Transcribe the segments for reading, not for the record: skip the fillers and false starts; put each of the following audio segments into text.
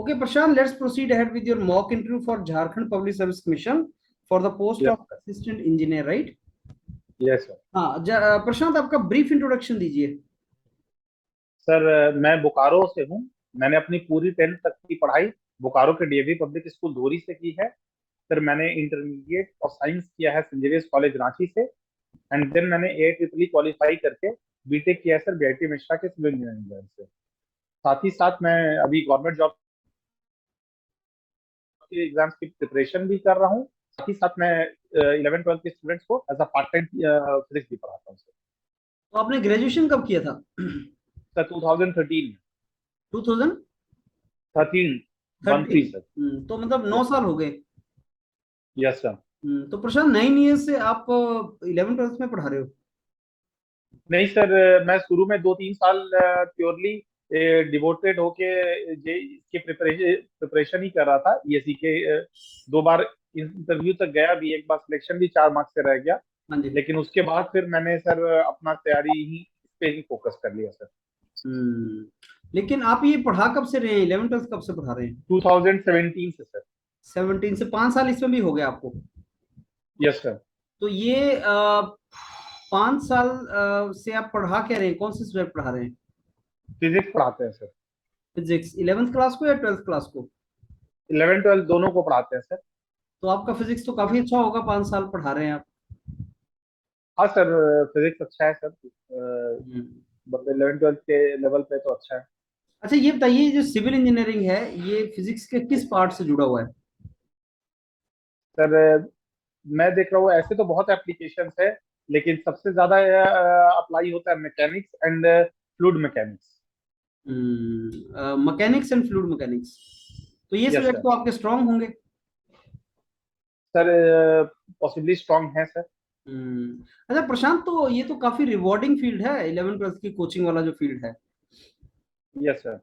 Okay, Prashant, let's proceed ahead with your mock interview for Jharkhand Public Service Commission for the post Yes, of assistant engineer, right? yes sir. हाँ, प्रशांत आपका brief introduction दीजिए। Sir मैं बोकारो से हूँ। मैंने अपनी पूरी 10th तक की पढ़ाई बोकारो के डीएवी पब्लिक स्कूल धोरी से की है। फिर मैंने इंटरमीडिएट ऑफ साइंस किया है सेंट जेवियर्स कॉलेज रांची से। एंड देन मैंने AIEEE क्वालिफाई करके बीटेक किया है सर बीआईटी मिश्रा के सिविल इंजीनियरिंग से। साथ ही साथ मैं अभी गवर्नमेंट जॉब के एग्जाम्स की प्रिपरेशन भी कर रहा हूँ। साथ ही साथ मैं 11th-12th के स्टूडेंट्स को as a part time physics भी पढ़ाता हूँ सर। तो आपने ग्रेजुएशन कब किया था? Sir 2013 13 13 sir. 2013। तो मतलब 9 यस साल हो गए। Yes sir. तो प्रशांत 9 ईयर से आप 11th-12th में पढ़ा रहे हो? नहीं सर, मैं शुरू में 2-3 साल प्योरली डिवोटेड होके जे इसके प्रिपरेशन ही कर रहा था। ईएससी के 2 बार इंटरव्यू तक गया भी, एक बार सिलेक्शन भी 4 मार्क्स से रह गया। हाँ जी। लेकिन उसके बाद फिर मैंने सर अपना तैयारी ही इस पे ही फोकस कर लिया सर। लेकिन आप ये पढ़ा कब से रहे हैं? 11th-12th कब से पढ़ा रहे हैं? 2017 से सर। 17 से 5 साल इसमें भी हो गया आपको? Yes sir. तो ये 5 साल से आप पढ़ा क्या रहे हैं? कौन से सब्जेक्ट पढ़ा रहे हैं? फिजिक्स पढ़ाते हैं सर। फिजिक्स 11th क्लास को या 12th क्लास को? 11th-12th दोनों को पढ़ाते हैं सर। तो आपका फिजिक्स तो काफी अच्छा होगा, 5 साल पढ़ा रहे हैं आप। हाँ सर, फिजिक्स अच्छा है सर। हम्म। मतलब 11th-12th के लेवल पे तो अच्छा है। अच्छा, ये बताइए, जो सिविल इंजीनियरिंग है ये फिजिक्स के किस पार्ट से जुड़ा हुआ है? सर मैं देख रहा हूँ ऐसे तो बहुत एप्लीकेशंस है, लेकिन सबसे ज्यादा अप्लाई होता है mechanics and fluid mechanics. Mechanics and fluid mechanics. तो ये यस सब्जेक्ट सर। तो आपके स्ट्रांग होंगे। सर पॉसिबली स्ट्रांग है सर। अच्छा प्रशांत, तो ये तो काफी रिवॉर्डिंग फील्ड है, 11th-12th की कोचिंग वाला जो फील्ड है। Yes sir.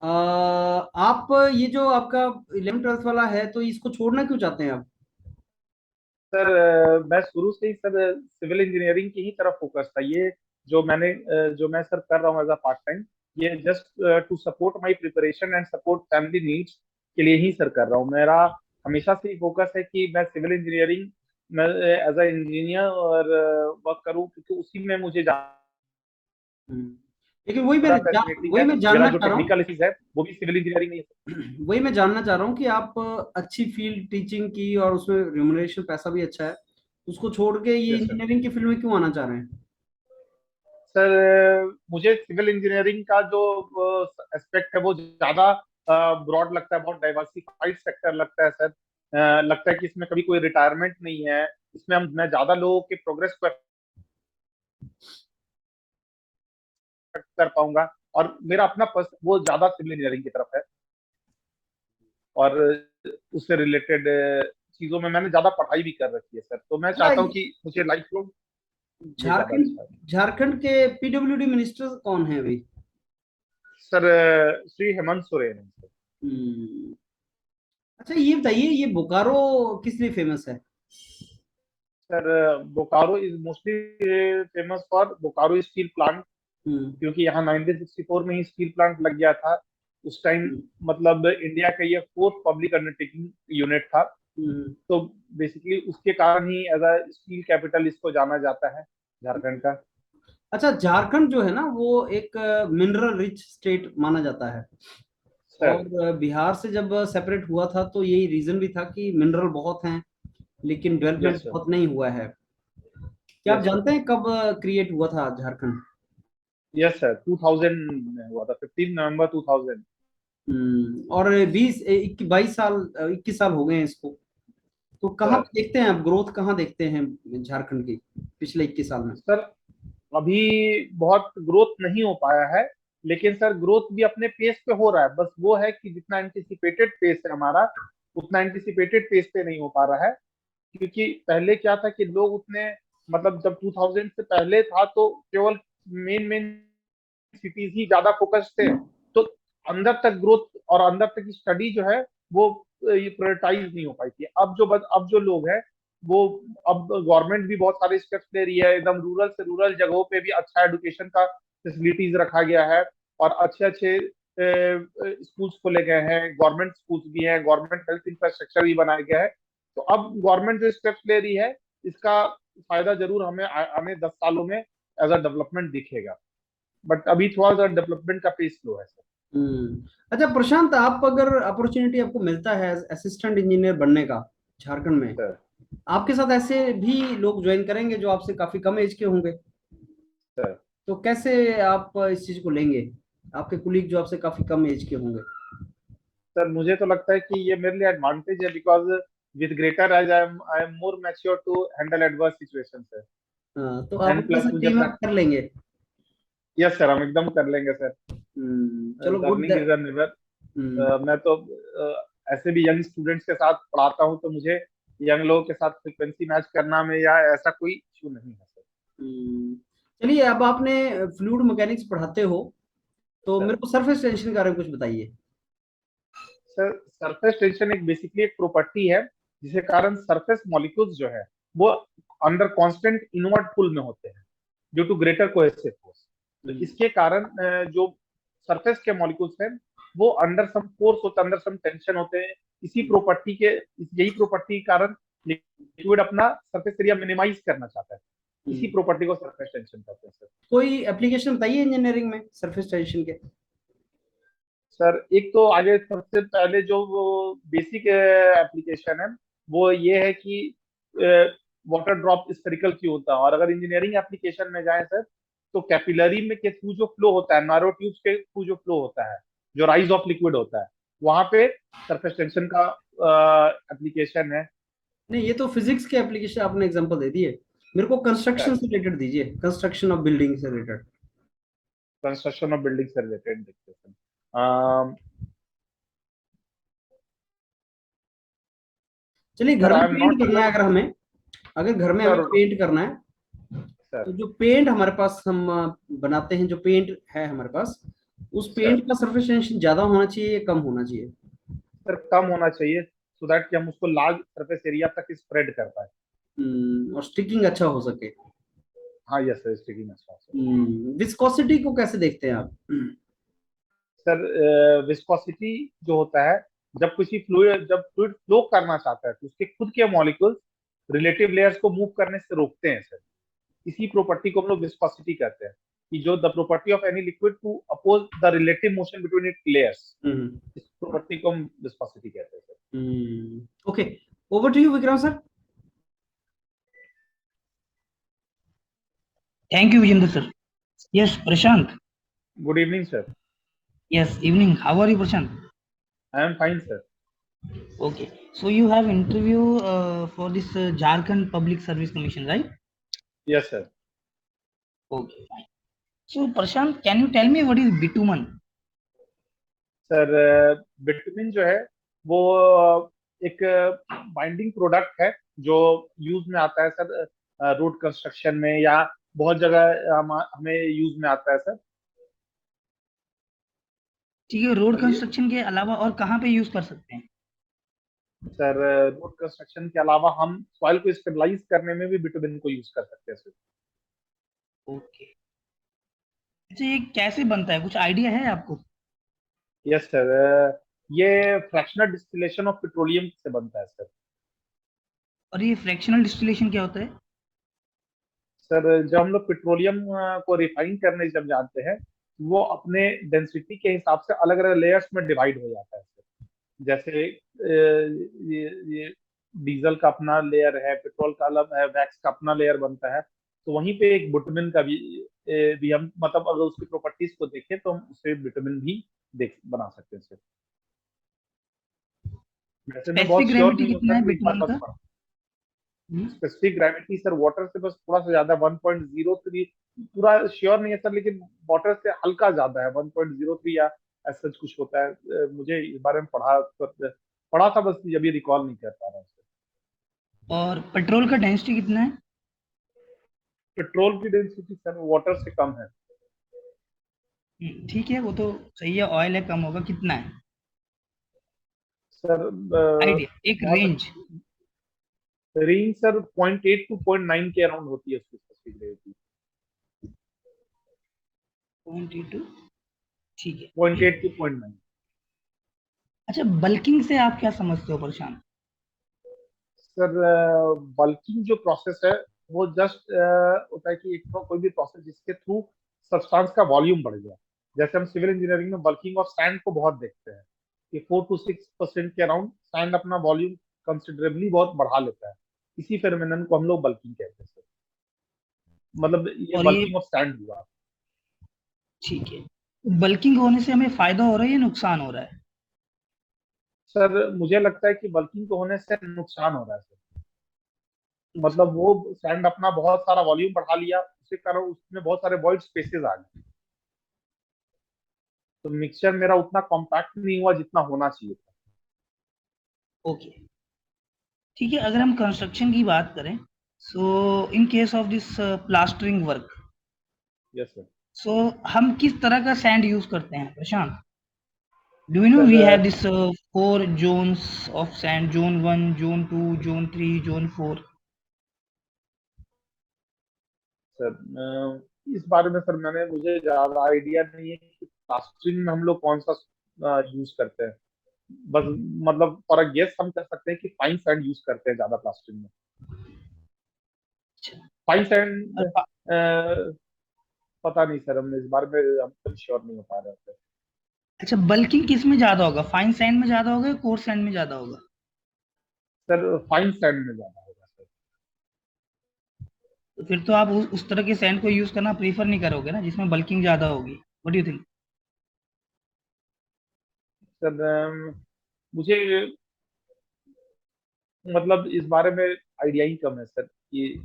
आप ये जो आपका 11th-12th वाला है, तो इसको छोड़ना क्यों चाहते हैं आप? सर मैं शुरू से ही सर सिविल इंजीनियरिंग की ही तरफ फोकस था। ये जो मैं सर कर रहा हूँ एज अ पार्ट टाइम, ये just to support my preparation and support family needs के लिए ही सर कर रहा हूँ। मेरा हमेशा से ही फोकस है कि मैं सिविल इंजीनियरिंग में एज अ इंजीनियर और वर्क करूँ, क्योंकि उसी में मुझे हम्म, लेकिन वही ज्यादा फैसिलिटी वही है। मैं मेरा जानना जो चाह रहा हूँ। टेक्निकल चीज है वो भी सिविल इंजीनियरिंग में ही है। वही मैं जानना चाह रहा हूँ कि आप अच्छी फील्ड टीचिंग की और उसमें रिम्यूनरेशन पैसा भी अच्छा है, उसको छोड़ के ये यस सर। इंजीनियरिंग की फील्ड में क्यों आना चाह रहे हैं? सर मुझे सिविल इंजीनियरिंग का जो एस्पेक्ट है वो ज्यादा ब्रॉड लगता है, बहुत डाइवर्सिफाइड सेक्टर लगता है सर। लगता है कि इसमें कभी कोई रिटायरमेंट नहीं है। इसमें मैं ज्यादा लोगों के प्रोग्रेस को affect कर पाऊंगा। और मेरा अपना वो ज्यादा सिविल इंजीनियरिंग की तरफ है। और उससे रिलेटेड चीजों में मैंने ज्यादा पढ़ाई भी कर रखी है सर, तो मैं अच्छा, चाहता हूँ कि मुझे लाइफ लॉन्ग ये ज्यादा अच्छा है। झारखंड के पीडब्ल्यूडी मिनिस्टर कौन है अभी? सर श्री हेमंत सोरेन है सर। हम्म, अच्छा ये बताइए, ये बोकारो किस लिए फेमस है? Sir Bokaro is mostly famous for Bokaro steel plant, hmm. क्योंकि यहाँ 1964 में ही स्टील प्लांट लग गया था। उस टाइम हम्म। मतलब इंडिया का ये 4th पब्लिक अंडरटेकिंग यूनिट था। हम्म। तो बेसिकली उसके कारण ही एज अ स्टील कैपिटल इसको जाना जाता है झारखंड का। अच्छा, झारखंड जो है ना वो एक मिनरल रिच स्टेट माना जाता है। सर। और बिहार से जब सेपरेट हुआ था तो यही रीजन भी था कि मिनरल बहुत हैं, लेकिन डेवलपमेंट यस सर। बहुत नहीं हुआ है। क्या आप यस सर। जानते हैं कब क्रिएट हुआ था झारखंड? यस सर, 2000 में हुआ था, 15 नवंबर 2000। और 22 साल 21 साल हो गए हैं इसको। तो कहाँ सर। पे देखते हैं आप ग्रोथ, कहाँ देखते हैं झारखंड की पिछले 21 साल में? सर अभी बहुत ग्रोथ नहीं हो पाया है, लेकिन सर ग्रोथ भी अपने पेस पे हो रहा है। बस वो है कि जितना एंटिसिपेटेड पेस है हमारा, उतना एंटिसिपेटेड पेस पे नहीं हो पा रहा है। क्योंकि पहले क्या था कि लोग उतने, मतलब जब 2000 से पहले था तो केवल मेन मेन सिटीज ही ज्यादा फोकस थे। तो अंदर तक ग्रोथ और अंदर तक की स्टडी जो है वो ये प्रायोरिटाइज नहीं हो पाई थी। अब जो लोग हैं वो, अब गवर्नमेंट भी बहुत सारे स्टेप्स ले रही है। एकदम रूरल से रूरल जगहों पे भी अच्छा एजुकेशन का फैसिलिटीज रखा गया है, और अच्छे अच्छे स्कूल्स खोले गए हैं, गवर्नमेंट स्कूल्स भी हैं, गवर्नमेंट हेल्थ इंफ्रास्ट्रक्चर भी बनाया गया है। तो अब गवर्नमेंट जो स्टेप्स ले रही है, इसका फायदा जरूर हमें आने 10 सालों में एज अ डेवलपमेंट दिखेगा। बट अभी थोड़ा सा डेवलपमेंट का पेस स्लो है सर। अच्छा प्रशांत, आप अगर अपॉर्चुनिटी आपको मिलता है असिस्टेंट इंजीनियर बनने का झारखंड में, सर आपके साथ ऐसे भी लोग ज्वाइन करेंगे जो आपसे काफी कम एज के होंगे, सर तो कैसे आप इस चीज को लेंगे, आपके कुलीग जो आपसे काफी कम एज के होंगे? सर मुझे तो लगता है कि ये मेरे लिए एडवांटेज है, because with greater age I am more mature to handle adverse situation sir. हाँ, तो आप एंड उनके प्लस साथ मुझे टीम अप कर लेंगे। यस सर, हम एकदम कर लेंगे सर। चलो good. Learning is a hmm never. मैं तो ऐसे भी यंग स्टूडेंट्स के साथ पढ़ाता हूँ, तो मुझे यंग लोगों के साथ फ्रिक्वेंसी मैच करना में या ऐसा कोई इशू नहीं है सर। हम्म। चलिए, अब आपने फ्लूइड मैकेनिक्स पढ़ाते हो, तो सर मेरे को सरफेस टेंशन के बारे में कुछ बताइए। सर सरफेस टेंशन एक बेसिकली एक प्रॉपर्टी है, जिसके कारण सरफेस मॉलिक्यूल्स जो है वो अंडर कांस्टेंट इनवर्ट पुल में होते हैं, due to greater cohesive force. तो हम्म इसके कारण जो सरफेस के मॉलिक्यूल्स हैं वो अंडर सम फोर्स होता है, अंडर सम टेंशन होते हैं। इसी प्रॉपर्टी के यही प्रॉपर्टी के कारण लिक्विड अपना सरफेस एरिया मिनिमाइज करना चाहता है। इसी हम्म। प्रॉपर्टी को सरफेस टेंशन कहते हैं सर। कोई एप्लीकेशन बताइए इंजीनियरिंग में सरफेस टेंशन के। सर एक तो आगे सबसे पहले जो वो बेसिक एप्लीकेशन है वो ये है कि वाटर ड्रॉप स्फेरिकल क्यों होता है। और अगर इंजीनियरिंग एप्लीकेशन में जाए सर, तो कैपिलरी में के थ्रू जो फ्लो होता है, नारो ट्यूब्स के थ्रू जो फ्लो होता है, जो राइज ऑफ लिक्विड होता है, वहां पे सरफेस टेंशन का एप्लीकेशन है। नहीं, ये तो फिजिक्स के एप्लीकेशन आपने एग्जांपल दे दिए, मेरे को कंस्ट्रक्शन सर से रिलेटेड दीजिए, कंस्ट्रक्शन ऑफ बिल्डिंग से रिलेटेड। कंस्ट्रक्शन ऑफ बिल्डिंग से रिलेटेड देखते हैं चलिए, घर सर। में आई एम पेंट नॉट करना है श्योर। अगर हमें, अगर घर में हमें सर पेंट करना है, तो सर जो पेंट हमारे पास हम बनाते हैं, जो पेंट है हमारे पास, उस सर पेंट का सरफेस टेंशन ज्यादा होना चाहिए या कम होना चाहिए? सर कम होना चाहिए, सो दैट कि हम उसको लार्ज सरफेस एरिया तक स्प्रेड कर पाए। और स्टिकिंग अच्छा हो सके। हाँ यस सर, स्टिकिंग अच्छा सर। विस्कोसिटी को कैसे देखते हैं आप? सर विस्कोसिटी जो होता है, जब फ्लूइड फ्लो करना चाहता है तो उसके खुद के मॉलिक्यूल्स रिलेटिव लेयर्स को मूव करने से रोकते हैं सर। इसी प्रॉपर्टी को हम लोग विस्कोसिटी कहते हैं, कि जो the property of any liquid to oppose the relative motion between it layers, hmm इस प्रॉपर्टी को हम विस्कोसिटी कहते हैं sir. Okay, over to you Vikram sir. Thank you, Vijender sir. Yes, Prashant. Good evening sir. Yes, evening. How are you, Prashant? I am fine sir. Okay. So you have interview for this Jharkhand Public Service Commission, right? Yes sir. Okay, fine. So Prashant, can you tell me what is bitumen? Sir bitumen जो है वो एक binding product है जो use में आता है sir, road construction में या बहुत जगह हमें यूज में आता है सर। ठीक है, रोड बोलिए कंस्ट्रक्शन के अलावा और कहाँ पे यूज कर सकते हैं? सर। रोड कंस्ट्रक्शन के अलावा हम सॉइल को स्टेबलाइज करने में भी बिटुमिन को यूज कर सकते हैं सर। ओके। अच्छा, ये कैसे बनता है, कुछ आइडिया है आपको? यस सर, ये फ्रैक्शनल डिस्टिलेशन ऑफ पेट्रोलियम से बनता है सर। और ये फ्रैक्शनल डिस्टिलेशन क्या होता है? सर जब हम लोग पेट्रोलियम को रिफाइन करने जब जाते हैं, वो अपने डेंसिटी के हिसाब से अलग अलग लेयर्स में डिवाइड हो जाता है सर। जैसे ये डीजल का अपना लेयर है, पेट्रोल का अलग है, वैक्स का अपना लेयर बनता है। तो वहीं पे एक बिटुमिन का भी हम मतलब अगर उसकी प्रॉपर्टीज को देखें तो हम उसे बिटुमिन भी देख बना सकते हैं सर। वैसे मैं स्पेसिफिक बहुत श्योर ग्रेविटी नहीं हूँ कितना है सर, एक बार बिटुमेन बस का? हम्म, स्पेसिफिक ग्रेविटी सर वाटर से बस थोड़ा सा ज्यादा 1.03, पूरा श्योर नहीं है सर, लेकिन वाटर से हल्का ज्यादा है 1.03 या ऐसा कुछ होता है। मुझे इस बारे में पढ़ा था, बस अभी रिकॉल नहीं कर पा रहा हूँ सर। और पेट्रोल का डेंसिटी कितना है? पेट्रोल की डेंसिटी सर वाटर से कम है ठीक है, वो तो सही है, ऑयल है, कम होगा, कितना है सर। आइडिया, एक बहुत रेंज? रेंज सर 0.8 टू 0.9 के अराउंड होती है उसकी स्पेसिफिक ग्रेविटी। 22 ठीक है। 0.8 to 0.9। अच्छा, बल्किंग से आप क्या समझते हो प्रशांत? सर बल्किंग जो प्रोसेस है वो जस्ट होता है कि एक तो कोई भी प्रोसेस जिसके थ्रू सब्सटेंस का वॉल्यूम बढ़ गया। जैसे हम सिविल इंजीनियरिंग में बल्किंग ऑफ सैंड को बहुत देखते हैं कि 4 to 6% के अराउंड सैंड अपना वॉल्यूम कंसिडरेबली बहुत बढ़ा लेता है। इसी फेनोमेनन को हम लोग बल्किंग कहते हैं सर। मतलब ये और ये, बल्किंग ऑफ सैंड हुआ। ठीक है, बल्किंग होने से हमें फायदा हो रहा है या नुकसान हो रहा है? सर मुझे लगता है कि बल्किंग को होने से नुकसान हो रहा है सर। मतलब वो सैंड अपना बहुत सारा वॉल्यूम बढ़ा लिया, उसके कारण उसमें बहुत सारे वॉइड स्पेसेस आ गए, तो मिक्सचर मेरा उतना कॉम्पैक्ट नहीं हुआ जितना होना चाहिए था। ओके, ठीक है। अगर हम कंस्ट्रक्शन की बात करें, so in case of this plastering work, yes sir. So हम किस तरह का सैंड यूज करते हैं Prashant? Do you know we sir have this 4 zones of sand: zone 1, zone 2, zone 3, zone 4. Sir इस बारे में सर मुझे ज्यादा आइडिया नहीं है कि प्लास्टरिंग में हम लोग कौन सा यूज करते हैं। बस मतलब फॉर अ गेस हम कर सकते हैं कि फाइन सैंड यूज करते हैं ज्यादा प्लास्टरिंग में। अच्छा, फाइन सैंड और पता नहीं सर, हमने इस बारे में हम श्योर नहीं हो पा रहे थे। अच्छा, बल्किंग किस में ज्यादा होगा? फाइन सैंड में ज्यादा होगा या कोर्स सैंड में ज्यादा होगा? सर फाइन सैंड में ज्यादा होगा सर। तो फिर तो आप उस तरह के सैंड को यूज करना प्रीफर नहीं करोगे ना, जिसमें बल्किंग ज्यादा होगी। What do you think? Sir मुझे मतलब इस बारे में आइडिया ही कम है सर कि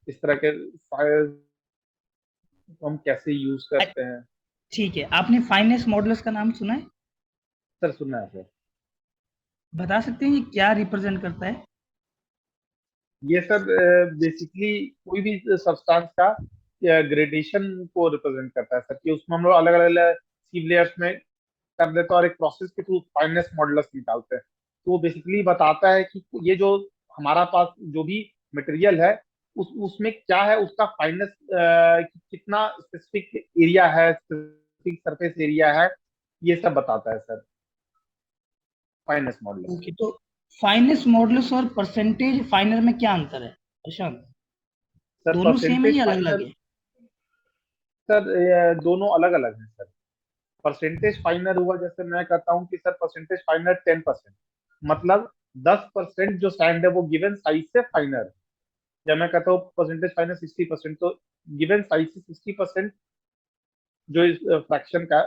इस तरह के फायर हम कैसे यूज करते हैं। ठीक है, आपने फाइनेस मॉडल्स का नाम सुना है? सर सुना है सर। बता सकते हैं ये क्या रिप्रेजेंट करता है? ये सर बेसिकली कोई भी सब्सटेंस का ग्रेडेशन को रिप्रेजेंट करता है सर, कि उसमें हम लोग अलग अलग सीव लेयर्स में कर देते हैं और एक प्रोसेस के थ्रू फाइनेस मॉडल्स निकालते हैं। तो वो बेसिकली बताता है कि ये जो हमारा पास जो भी मटेरियल है उसमें क्या है, उसका फाइनेस कितना स्पेसिफिक एरिया है, स्पेसिफिक सरफेस एरिया है, ये सब बताता है सर फाइनेस मॉडल्स। ओके, तो फाइनेस मॉडल्स और परसेंटेज फाइनर में क्या अंतर है प्रशांत? सर दोनों सेम है परसेंटेज या अलग अलग फाइनर, है? सर ये दोनों अलग अलग हैं सर। परसेंटेज फाइनर हुआ, जैसे मैं कहता हूँ कि सर परसेंटेज फाइनर 10%, मतलब 10% जो सैंड है वो गिवन साइज से फाइनर है। या मैं कहता हूँ परसेंटेज फाइनर 60%, तो गिवन साइज से 60% जो इस फ्रैक्शन का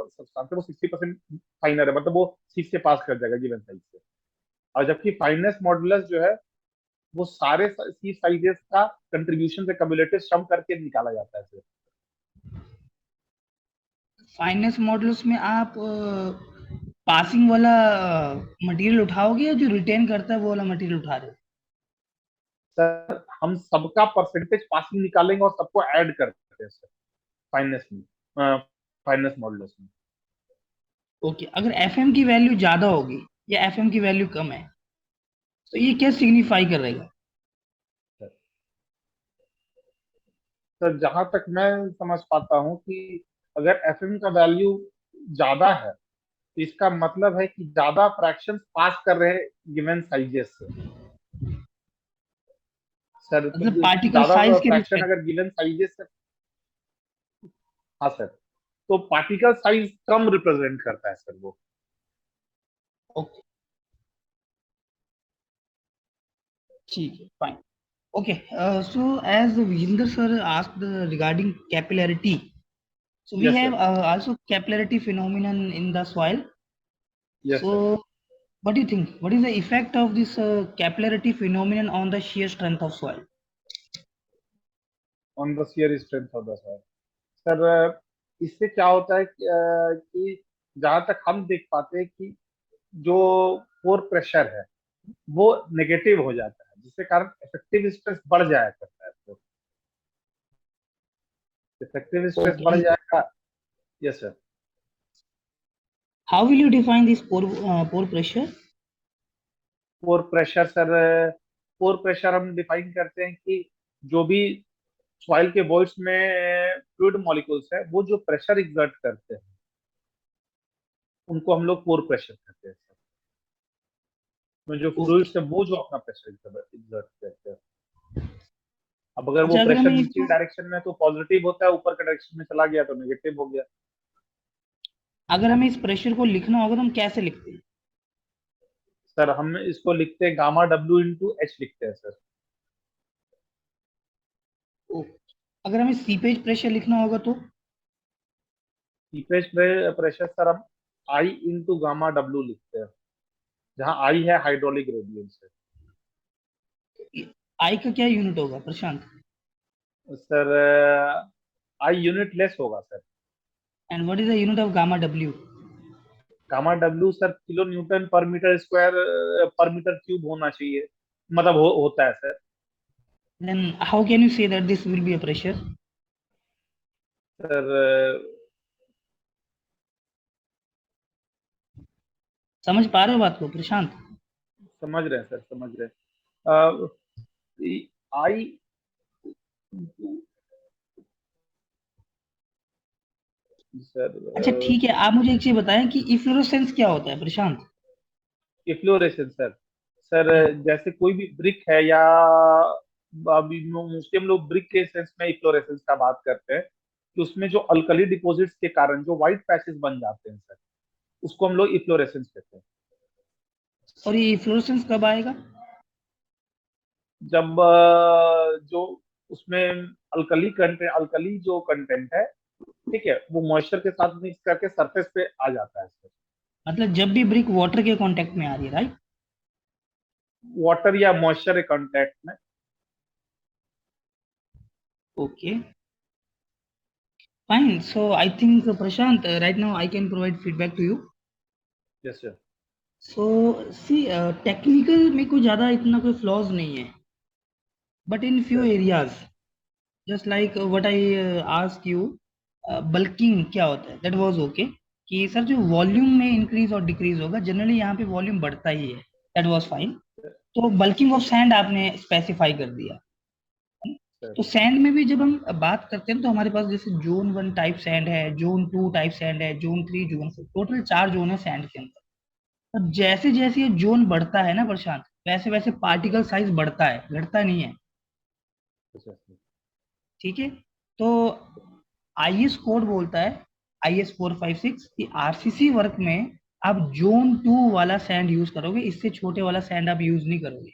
सब्सटेंस है वो 60% फाइनर है, मतलब वो 6 से पास कर जाएगा गिवन साइज से। और जबकि फाइनेस मॉडुलस जो है वो सारे सी साइजेस का कंट्रीब्यूशन से कम्युलेटिव सम करके निकाला जाता है सर। फाइनेंस मॉडल्स में आप पासिंग वाला मटेरियल उठाओगे या जो रिटेन करता है वो वाला मटेरियल उठा रहे हो? सर हम सबका परसेंटेज पासिंग निकालेंगे और सबको ऐड करते हैं सर फाइनेंस में, फाइनेंस मॉडल्स में। ओके, अगर एफएम की वैल्यू ज्यादा होगी या एफएम की वैल्यू कम है, तो ये क्या सिग्निफाई करेगा? सर जहां तक मैं समझ पाता हूँ कि अगर एफएम का वैल्यू ज्यादा है तो इसका मतलब है कि ज्यादा फ्रैक्शन पास कर रहे हैं गिवन साइजेस से। सर तो मतलब पार्टिकल ज्यादा साइज के फ्रैक्शन रिस्पेक्ट। अगर गिवन साइजेस से, हाँ सर, तो पार्टिकल साइज कम रिप्रेजेंट करता है सर वो। ओके, ठीक है, fine. Okay, so as Vijender sir asked regarding capillarity, so we yes have sir. also capillarity phenomenon in the soil. Yes sir. So what do you think? What is the effect of this capillarity phenomenon on the shear strength of soil? On the shear strength of the soil. Sir इससे क्या होता है कि जहां तक हम देख पाते हैं कि जो पोर प्रेशर है वो नेगेटिव हो जाता है, जिसके कारण इफेक्टिव स्ट्रेस बढ़ जाया करता है। तो इफेक्टिव स्ट्रेस Okay, बढ़ and जाएगा। Yes sir. how will you define this pore pressure? Pore pressure sir, pore pressure हम डिफाइन करते हैं कि जो भी सॉइल के वॉइड्स में फ्लूइड मॉलिक्यूल्स है वो जो प्रेशर एग्जर्ट करते हैं उनको हम लोग पोर प्रेशर कहते हैं सर। में जो ओके। फ्लूइड्स है वो जो अपना प्रेशर एग्जर्ट करते हैं। अब अगर वो अच्छा, अगर प्रेशर हमें नीचे इसको, डायरेक्शन में तो पॉजिटिव होता है, ऊपर के डायरेक्शन में चला गया तो नेगेटिव हो गया। अगर हमें इस प्रेशर को लिखना होगा तो हम कैसे लिखते हैं? सर हम इसको लिखते हैं गामा डब्ल्यू इंटू एच लिखते हैं सर। ओके। अगर हमें सीपेज प्रेशर लिखना होगा तो? सीपेज प्रेशर सर हम आई इंटू गामा डब्ल्यू लिखते हैं, जहाँ आई है हाइड्रोलिक रेडियंस है। आई का क्या यूनिट होगा Prashant? Sir I unitless होगा sir. And what is the unit of gamma W? Gamma W sir kilo newton per metre square per metre cube होना चाहिए, मतलब होता है sir. Then how can you say that this will be a pressure? Sir समझ पा रहे हो बात को प्रशांत? समझ रहे हैं सर, समझ रहे हैं। आई अच्छा सर ठीक है, आप मुझे एक चीज बताएं कि इफ्लोरेसेंस क्या होता है प्रशांत? इफ्लोरेसेंस सर, सर जैसे कोई भी ब्रिक है या अभी मोस्टली हम लोग ब्रिक के सेंस में इफ्लोरेसेंस का बात करते हैं कि उसमें जो अल्कली डिपॉजिट्स के कारण जो व्हाइट पैचेस बन जाते हैं सर, उसको हम लोग इफ्लोरेसेंस कहते हैं। और ये इफ्लोरेसेंस कब आएगा? जब जो उसमें अल्कली जो कंटेंट है, ठीक है, वो मॉइस्चर के साथ मिक्स करके सरफेस पे आ जाता है सर। मतलब जब भी ब्रिक वाटर के कांटेक्ट में आ रही है, राइट? वाटर या मॉइस्चर के कांटेक्ट में। Okay, fine. So I think Prashant, right now I can provide feedback to you. Yes sir. So see, technical में कोई ज़्यादा इतना कोई flaws नहीं है, but in few sir areas, just like what I asked you, bulking क्या होता है, that was okay. कि सर जो वॉल्यूम में इंक्रीज और डिक्रीज होगा, जनरली यहाँ पे वॉल्यूम बढ़ता ही है, that was fine. तो बल्किंग ऑफ सैंड आपने स्पेसिफाई कर दिया। सर तो सैंड में भी जब हम बात करते हैं तो हमारे पास जैसे जोन 1 टाइप सैंड है, जोन 2 टाइप सैंड है, जोन 3, जोन 4, टोटल 4 जोन है सैंड के अंदर। और जैसे जैसे ये जोन बढ़ता है ना प्रशांत, वैसे वैसे पार्टिकल साइज बढ़ता है, घटता नहीं है। सर ठीक है। तो आईएस कोड बोलता है, आईएस 456, कि आरसीसी वर्क में आप जोन 2 वाला सैंड यूज करोगे, इससे छोटे वाला सैंड आप यूज नहीं करोगे।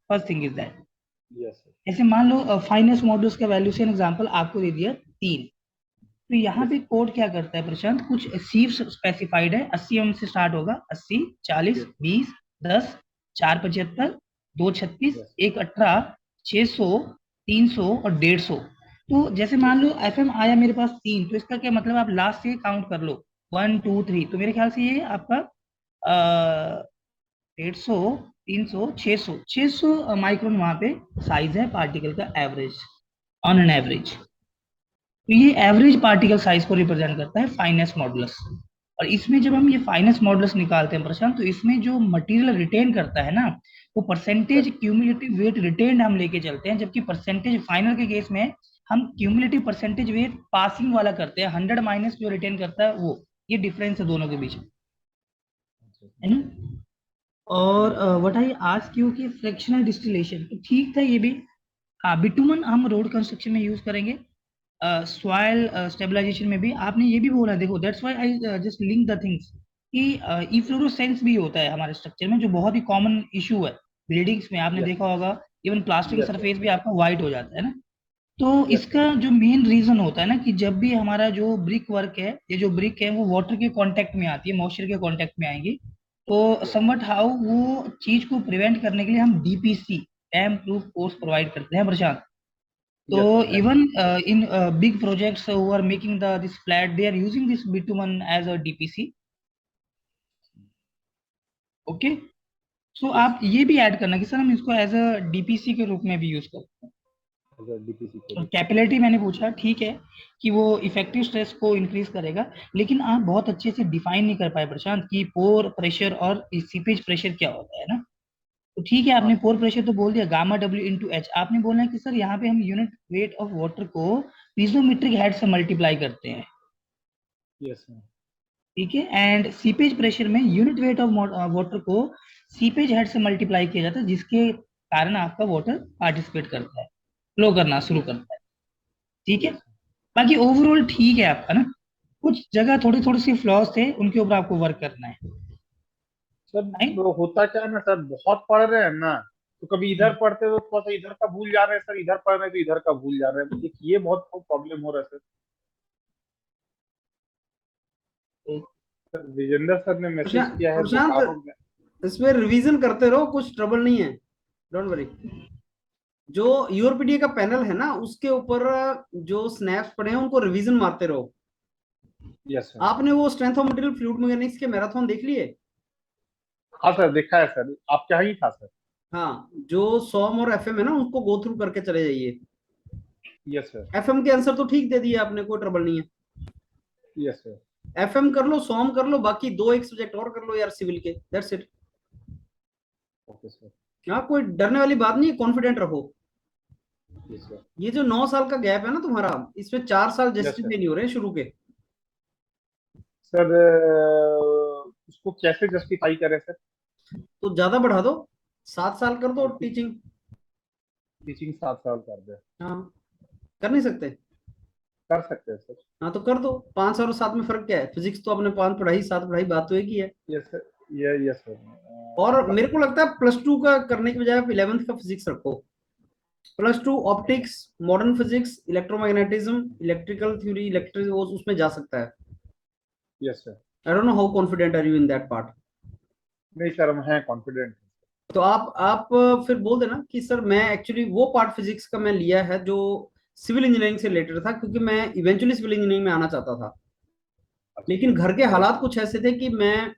First thing is that. Yes sir. जैसे मान लो फाइनेस्ट मॉडल्स का वैल्यूशन एग्जांपल आपको दे दिया 3, तो यहाँ पे कोड क्या करता है प्रशांत, कुछ सीव स्पेसिफाइड है, 80 से स्टार्ट होगा, 80, 40, 20, 10, 4, 75, 2, 36, 1, 18, 600, 300 और 150। तो जैसे मान लो एफएम आया मेरे पास 3, तो इसका क्या मतलब, आप लास्ट से काउंट कर लो, 1, 2, 3, तो मेरे ख्याल से ये आपका 150, 300, 600, 600 माइक्रोन वहां पे साइज है पार्टिकल का, एवरेज, ऑन एन एवरेज। तो ये एवरेज पार्टिकल साइज को रिप्रेजेंट करता है फाइनेस्ट मॉडुलस। और इसमें जब हम ये फाइनेस्ट मॉडुलस निकालते हैं प्रशांत, तो इसमें जो मटेरियल रिटेन करता है ना, वो परसेंटेज क्यूमुलेटिव वेट रिटेन हम लेके चलते हैं, जबकि परसेंटेज फाइनल के केस में हम क्यूमुलेटिव परसेंटेज वेट पासिंग वाला करते हैं, 100 माइनस जो रिटेन करता है वो। ये डिफरेंस है दोनों के बीच में, है ना। और व्हाट आई आस्क यू कि फ्रैक्शनल डिस्टिलेशन, तो ठीक था ये भी। हाँ, बिटुमन हम रोड कंस्ट्रक्शन में यूज करेंगे, सॉइल स्टेबलाइजेशन में भी। आपने ये भी बोला, देखो that's why I just link the things कि इफ्लोरोसेंस भी होता है हमारे स्ट्रक्चर में, जो बहुत ही कॉमन इशू है बिल्डिंग्स में, आपने देखा होगा। इवन प्लास्टिक सरफेस भी आपका वाइट हो जाता है ना। तो इसका जो मेन रीजन होता है ना, कि जब भी हमारा जो ब्रिक वर्क है, ये जो ब्रिक है वो वाटर के कांटेक्ट में आती है, मॉइस्चर के कांटेक्ट में आएंगी, तो समवट हाउ वो चीज को प्रिवेंट करने के लिए हम DPC, dam proof course provide करते हैं प्रशांत। तो even in big projects who are making this flat, they are using this bitumen as a DPC. Okay. So आप ये भी ऐड करना कि सर हम इसको एज अ डीपीसी के रूप में भी यूज करते हैं। और कैपिलरिटी मैंने पूछा, ठीक है, कि वो इफेक्टिव स्ट्रेस को इंक्रीज करेगा, लेकिन आप बहुत अच्छे से डिफाइन नहीं कर पाए प्रशांत कि पोर प्रेशर और सीपेज प्रेशर क्या होता है ना। तो ठीक है, आपने पोर प्रेशर तो बोल दिया, गामा डब्ल्यू इंटू एच। आपने बोलना है कि सर यहाँ पे हम यूनिट वेट ऑफ वाटर को पीजोमेट्रिक हेड से मल्टीप्लाई करते हैं। Yes sir. ठीक है। एंड सीपेज प्रेशर में यूनिट वेट ऑफ वाटर को सीपेज हेड से मल्टीप्लाई किया जाता है, जिसके कारण आपका वाटर पार्टिसिपेट करता है, फ्लो करना शुरू करता है। ठीक है। यस बाकी ओवरऑल ठीक है आपका ना, कुछ जगह थोड़ी थोड़ी सी फ्लॉज थे, उनके ऊपर आपको वर्क करना है। सर। Right? वो होता क्या है ना सर, बहुत पढ़ रहे हैं ना, तो कभी इधर पढ़ते तो थोड़ा सा इधर का भूल जा रहे हैं सर, इधर पढ़ रहे हैं तो इधर का भूल जा रहे हैं, एक ये बहुत प्रॉब्लम हो रहा है सर। विजेंद्र सर ने मैसेज किया है बोकारो प्रशांत, में। इसमें रिवीजन करते रहो, कुछ ट्रबल नहीं है, डोंट वरी। जो यूरोपीडी का पैनल है ना, उसके ऊपर जो स्नैप्स पड़े हैं उनको रिवीजन मारते रहो। Yes sir. आपने वो strength of material fluid mechanics के मैराथन देख लिए? हाँ सर, देखा है सर, आप क्या ही था सर। हाँ, जो सॉम और एफएम है ना, उसको गो थ्रू करके चले जाइए। Yes sir. एफएम के आंसर तो ठीक दे दिए आपने, कोई ट्रबल नहीं है। Yes sir. एफएम कर लो, सॉम कर लो, बाकी दो एक सब्जेक्ट और कर लो यार सिविल के, दैट्स इट। Okay sir. हाँ, कोई डरने वाली बात नहीं है, कॉन्फिडेंट रहो। Yes sir. ये जो 9 साल का गैप है ना तुम्हारा, इसमें 4 साल यस सर। जस्टिफाई नहीं हो रहे हैं शुरू के। सर उसको कैसे जस्टिफाई करें सर? तो ज्यादा बढ़ा दो, 7 साल कर दो टीचिंग। टीचिंग 7 साल कर दे? हाँ, कर नहीं सकते? कर सकते हैं सर। हाँ तो कर दो। 5 और 7 में फर्क क्या है? फिजिक्स तो आपने 5 पढ़ाई, 7 पढ़ाई, बात तो एक ही है। Yes sir. ये यस सर। और कर मेरे को सकते लगता है +2 का करने के बजाय आप 11th का फिजिक्स रखो। +2 optics, modern physics, electromagnetism, electrical theory, electric, वो उसमें जा सकता है। हैं। Yes sir. I don't know how confident are you in that part. नहीं सर, हम हैं कॉन्फिडेंट। तो आप फिर बोल देना कि सर मैं एक्चुअली वो पार्ट फिजिक्स का मैं लिया है जो सिविल इंजीनियरिंग से रिलेटेड था, क्योंकि मैं इवेंचुअली सिविल इंजीनियरिंग में आना चाहता था। लेकिन घर के हालात कुछ ऐसे थे कि मैं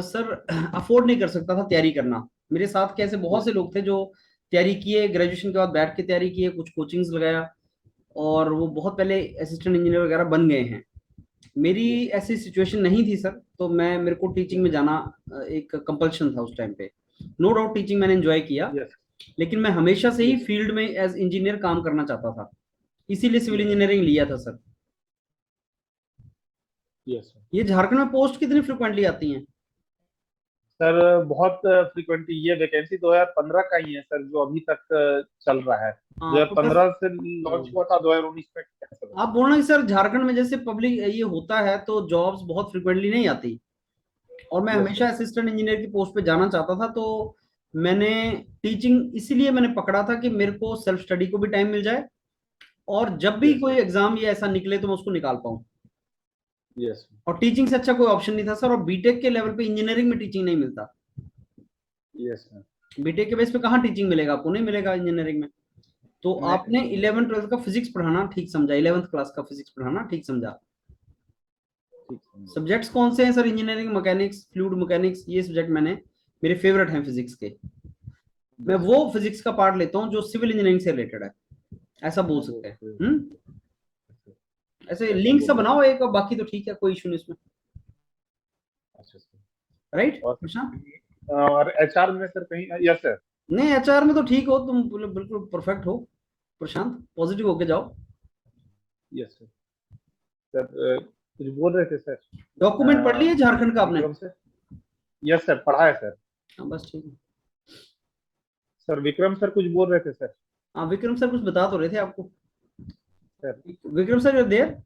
सर अफोर्ड नहीं कर सकता था तैयारी करना। मेरे साथ के ऐसे बहुत से यस लोग थे जो तैयारी किए, ग्रेजुएशन के बाद बैठ के तैयारी किए, कुछ कोचिंग्स लगाया, और वो बहुत पहले असिस्टेंट इंजीनियर वगैरह बन गए हैं। मेरी यस ऐसी सिचुएशन नहीं थी सर, तो मेरे को टीचिंग में जाना एक कंपल्शन था उस टाइम पे। नो डाउट टीचिंग मैंने एंजॉय किया, यस लेकिन मैं हमेशा से ही यस फील्ड में एज इंजीनियर काम करना चाहता था, इसीलिए सिविल यस इंजीनियरिंग लिया था सर। यस ये झारखंड में पोस्ट कितनी फ्रिक्वेंटली आती हैं? सर। बहुत फ्रीक्वेंटली ये वैकेंसी 2015 का ही है सर, जो अभी तक चल रहा है। हाँ तो बस 2015 से लॉन्च हुआ था, 2019 में कैंसिल हो आप बोलना कि सर झारखंड में जैसे पब्लिक ये होता है तो जॉब्स बहुत फ्रिक्वेंटली नहीं आती, और मैं गया। यस हमेशा सर। असिस्टेंट इंजीनियर की पोस्ट पे जाना चाहता था। तो मैंने टीचिंग इसीलिए मैंने पकड़ा था कि मेरे को सेल्फ स्टडी को भी टाइम मिल जाए, और जब भी यस कोई सर। एग्जाम ये ऐसा निकले तो मैं उसको निकाल पाऊँ। यस और टीचिंग से अच्छा कोई ऑप्शन नहीं था सर, और बीटेक के लेवल पे इंजीनियरिंग में टीचिंग नहीं मिलता। Yes sir. बीटेक के बेस पे कहाँ टीचिंग मिलेगा आपको? नहीं मिलेगा इंजीनियरिंग में। तो आपने नहीं 11th 12th का फिजिक्स पढ़ाना ठीक समझा, 11th क्लास का फिजिक्स पढ़ाना ठीक समझा। ठीक समझा। सब्जेक्ट्स कौन से हैं sir? Engineering mechanics, fluid mechanics, ये सब्जेक्ट मेरे फेवरेट हैं फिजिक्स के। मैं यस वो फिजिक्स का पार्ट लेता हूँ जो सिविल इंजीनियरिंग से रिलेटेड है, ऐसा बोल सर। सकते हैं। ओके। ऐसे ऐसा लिंक सा बोल रहे बनाओ एक, और बाकी तो ठीक है, कोई इशू नहीं इसमें। हैं। अच्छा सर। राइट और प्रशांत? और एचआर में सर कहीं? Yes sir. नहीं, एचआर में तो ठीक हो तुम, बिल्कुल परफेक्ट हो प्रशांत, पॉजिटिव होके जाओ। Yes sir. सर कुछ बोल रहे थे सर? डॉक्यूमेंट पढ़ लिए झारखंड का आपने? विक्रम सर। यस सर, पढ़ा है सर। हाँ बस ठीक है। सर विक्रम सर कुछ बोल रहे थे सर? हाँ, विक्रम सर कुछ बता तो रहे थे आपको। सर। विक्रम सर देर।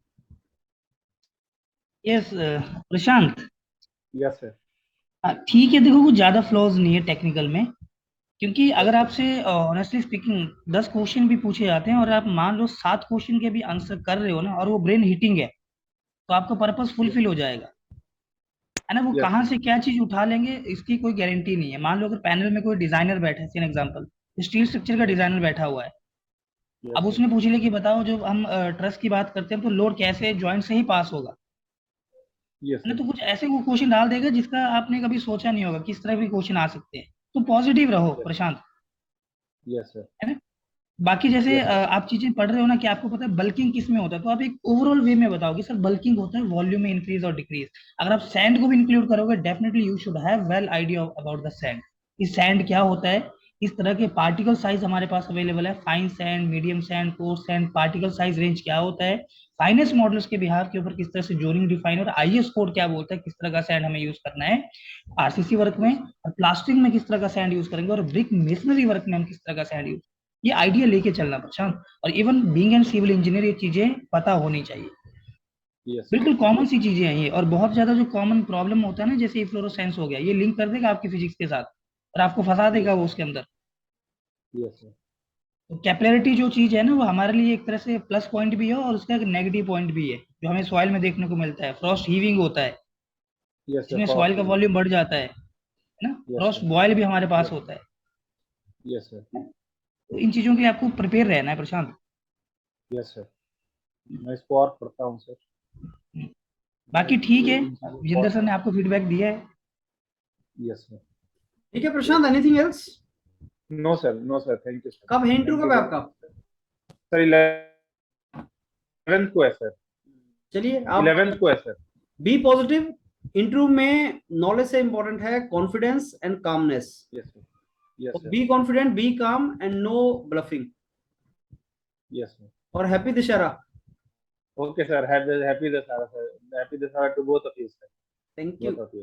यस प्रशांत। Yes sir. हाँ ठीक है, देखो कुछ ज्यादा फ्लॉज नहीं है टेक्निकल में, क्योंकि अगर ओके। आपसे ऑनेस्टली स्पीकिंग 10 क्वेश्चन भी पूछे जाते हैं और आप मान लो 7 क्वेश्चन के भी आंसर कर रहे हो ना, और वो ब्रेन हीटिंग है, तो आपका पर्पस फुलफिल हो जाएगा, है ना। वो यस कहाँ सर। से क्या चीज उठा लेंगे इसकी कोई गारंटी नहीं है। मान लो अगर पैनल में कोई डिजाइनर बैठा है, फॉर एग्जांपल स्टील स्ट्रक्चर का डिजाइनर बैठा हुआ है, यस अब सर। उसने पूछ लिया कि बताओ जो हम ट्रस की बात करते हैं तो लोड कैसे जॉइंट से ही पास होगा, यस है ना। सर। तो कुछ ऐसे वो क्वेश्चन डाल देगा जिसका आपने कभी सोचा नहीं होगा, किस तरह भी क्वेश्चन आ सकते हैं। तो पॉजिटिव रहो यस प्रशांत, यस सर। है ना। बाकी जैसे यस सर। आप चीजें पढ़ रहे हो ना कि आपको पता है बल्किंग किस में होता है, तो आप एक ओवरऑल वे में बताओ कि सर बल्किंग होता है वॉल्यूम में इंक्रीज और डिक्रीज। अगर आप सैंड को भी इंक्लूड करोगे, definitely you should have well idea about the sand, कि सैंड क्या होता है, इस तरह के पार्टिकल साइज हमारे पास अवेलेबल है, fine sand, medium sand, coarse sand. Particle size range क्या होता है, फाइनेस्ट मॉडल्स के बिहार के ऊपर किस तरह से जोनिंग डिफाइन, और आईएस कोड क्या बोलता है किस तरह का सैंड हमें यूज करना है आरसीसी वर्क में, और प्लास्टिक में किस तरह का सैंड यूज करेंगे, और ब्रिक मेसनरी वर्क में हम किस तरह का सैंड यूज, ये आइडिया लेके चलना प्रशांत। और even being and civil engineer ये चीजें पता होनी चाहिए। यस बिल्कुल कॉमन सी चीजें हैं ये, और बहुत ज्यादा जो कॉमन प्रॉब्लम होता है ना, जैसे फ्लोरोसेंस हो गया, ये लिंक कर देगा आपकी फिजिक्स के साथ और आपको फंसा देगा वो उसके अंदर। यस सर तो कैपिलरिटी जो चीज है ना, वो हमारे लिए एक तरह से प्लस पॉइंट भी है और उसका एक नेगेटिव पॉइंट भी है, जो हमें सॉइल में देखने को मिलता है। फ्रॉस्ट हीविंग होता है, यस इसमें सर सॉइल का वॉल्यूम बढ़ जाता है ना। Yes, Frost sir. बॉयल भी हमारे पास होता है। यस सर तो इन चीजों के लिए आपको प्रिपेयर रहना है प्रशांत। यस सर मैं इसको और पढ़ता हूँ सर। बाकी ठीक है, विजेंद्र सर ने आपको फीडबैक दिया है। यस सर ठीक है Prashant, anything else? No sir thank you sir. कब है इंटरव्यू, कब है आपका? सर 11th को है सर। चलिए आप 11th को है सर। Be positive. इंटरव्यू में नॉलेज से इंपॉर्टेंट है confidence and calmness. Yes sir yes sir be confident, be calm and no bluffing. Yes sir और happy Dussehra. Okay sir happy Dussehra sir. Happy Dussehra to both of you sir. Thank both you. Of you.